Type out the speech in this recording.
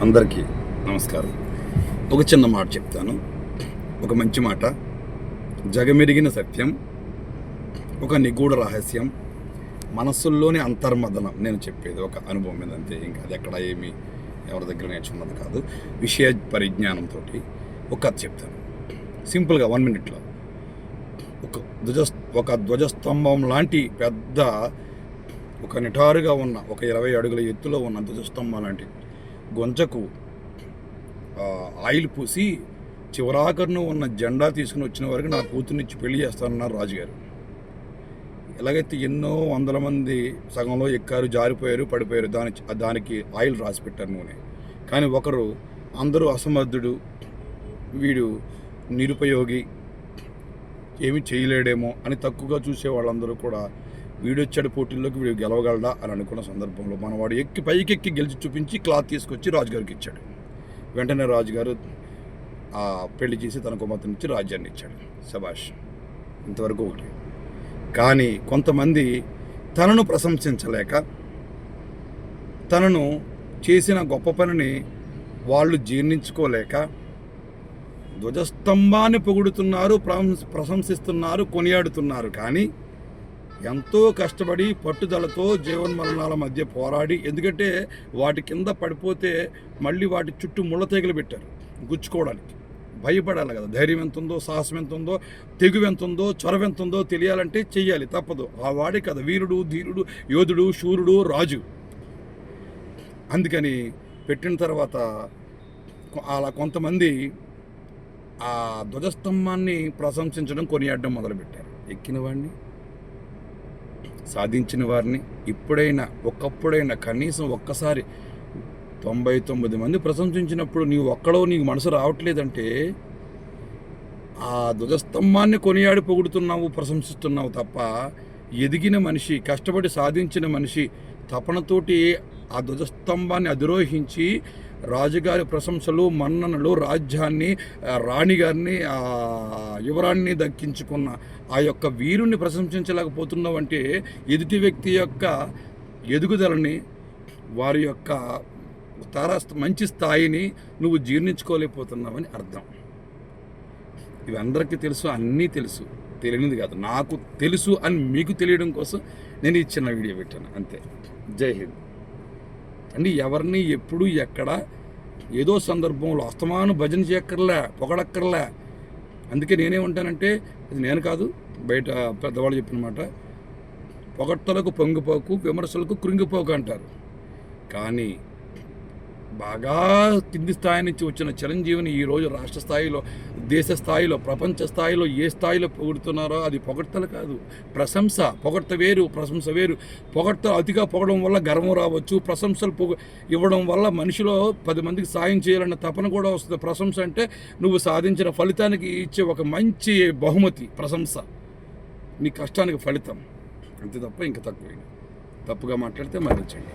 అందరికీ నమస్కారం. ఒక చిన్న మాట చెప్తాను, ఒక మంచి మాట. జగమెరిగిన సత్యం, ఒక నిగూఢ రహస్యం, మనస్సుల్లోని అంతర్మదనం. నేను చెప్పేది ఒక అనుభవం మీద అంతే, ఇంకా అది ఎక్కడ ఏమి ఎవరి దగ్గర నేర్చుకున్నది కాదు. విషయ పరిజ్ఞానంతో ఒక కథ చెప్తాను సింపుల్గా 1 minute. ఒక ధ్వజస్తంభం లాంటి పెద్ద, ఒక నిటారుగా ఉన్న, ఒక 20 అడుగుల ఎత్తులో ఉన్న ధ్వజస్తంభం లాంటి గొంజకు ఆయిల్ పూసి చివరాకరును ఉన్న జెండా తీసుకుని వచ్చిన వరకు నా కూతుర్నిచ్చి పెళ్లి చేస్తానన్నారు రాజుగారు. ఎలాగైతే ఎన్నో వందల మంది సగంలో ఎక్కారు, జారిపోయారు, పడిపోయారు, దానికి ఆయిల్ రాసి పెట్టారు, నూనె. కానీ ఒకరు అందరూ అసమర్థుడు, వీడు నిరుపయోగి, ఏమి చేయలేడేమో అని తక్కువగా చూసే వాళ్ళందరూ కూడా వీడొచ్చాడు పోటీల్లోకి, వీడు గెలవగలడా అని అనుకున్న సందర్భంలో మనవాడు పైకెక్కి గెలిచి చూపించి క్లాత్ తీసుకొచ్చి రాజుగారికి ఇచ్చాడు. వెంటనే రాజుగారు ఆ పెళ్లి చేసి తన కుమార్తెనిచ్చి రాజ్యాన్ని ఇచ్చాడు. శభాష్, ఇంతవరకు ఒకటి. కానీ కొంతమంది తనను ప్రశంసించలేక, తనను చేసిన గొప్ప పనిని వాళ్ళు జీర్ణించుకోలేక ధ్వజస్తంభాన్ని పొగుడుతున్నారు, ప్రశంసిస్తున్నారు, కొనియాడుతున్నారు. కానీ ఎంతో కష్టపడి పట్టుదలతో జీవన్మరణాల మధ్య పోరాడి, ఎందుకంటే వాటి కింద పడిపోతే మళ్ళీ వాటి చుట్టూ ముళ్ళ తీగలు పెట్టారు గుచ్చుకోవడానికి. భయపడాలి కదా, ధైర్యం ఎంత ఉందో, సాహసం ఎంత ఉందో, తెగువ ఎంత ఉందో, చొరవ ఎంత ఉందో తెలియాలంటే చెయ్యాలి, తప్పదు. ఆ వాడే కదా వీరుడు, ధీరుడు, యోధుడు, శూరుడు, రాజు. అందుకని పెట్టిన తర్వాత అలా కొంతమంది ఆ ధ్వజస్తంభాన్ని ప్రశంసించడం, కొనియాడడం మొదలుపెట్టారు. ఎక్కిన వాడిని, సాధించిన వారిని ఒకప్పుడైనా కనీసం ఒక్కసారి 99 మంది ప్రశంసించినప్పుడు నీకు మనసు రావట్లేదంటే ఆ ధ్వజస్తంభాన్ని కొనియాడి పొగుడుతున్నావు, ప్రశంసిస్తున్నావు తప్ప ఎదిగిన మనిషి, కష్టపడి సాధించిన మనిషి తపనతోటి ఆ ధ్వజస్తంభాన్ని అధిరోహించి రాజుగారి ప్రశంసలు, మన్ననలు, రాజ్యాన్ని, రాణిగారిని, యువరాణ్ణి దక్కించుకున్న ఆ యొక్క వీరుణ్ణి ప్రశంసించలేకపోతున్నావంటే ఎదుటి వ్యక్తి యొక్క ఎదుగుదలని, వారి యొక్క మంచి స్థాయిని నువ్వు జీర్ణించుకోలేకపోతున్నావని అర్థం. ఇవి అందరికీ తెలుసు, అన్నీ తెలుసు, తెలియనిది కాదు. నాకు తెలుసు అని మీకు తెలియడం కోసం నేను ఈ చిన్న వీడియో పెట్టాను, అంతే. జై హింద్ అండి. ఎవరిని ఎప్పుడు ఎక్కడ ఏదో సందర్భంలో అస్తమాను భజన చేయక్కర్లే, పొగడక్కర్లే. అందుకే నేనేమంటానంటే, అది నేను కాదు, బయట పెద్దవాళ్ళు చెప్పిన మాట, పొగడ్తలకు పొంగిపోకు, విమర్శలకు కృంగిపోకు అంటారు. కానీ బాగా కింది స్థాయి నుంచి వచ్చిన చిరంజీవిని ఈరోజు రాష్ట్ర స్థాయిలో, దేశ స్థాయిలో, ప్రపంచ స్థాయిలో ఏ స్థాయిలో పొగుడుతున్నారో అది పొగడ్తలు కాదు, ప్రశంస. పొగడ్త వేరు, ప్రశంస వేరు. పొగడ్తలు అతిగా పొగడం వల్ల గర్వం రావచ్చు, ప్రశంసలు ఇవ్వడం వల్ల మనిషిలో 10 మందికి సాయం చేయాలన్న తపన కూడా వస్తుంది. ప్రశంస అంటే నువ్వు సాధించిన ఫలితానికి ఇచ్చే ఒక మంచి బహుమతి. ప్రశంస నీ కష్టానికి ఫలితం, అంతే తప్ప ఇంకా తక్కువ. తప్పుగా మాట్లాడితే మరణించండి.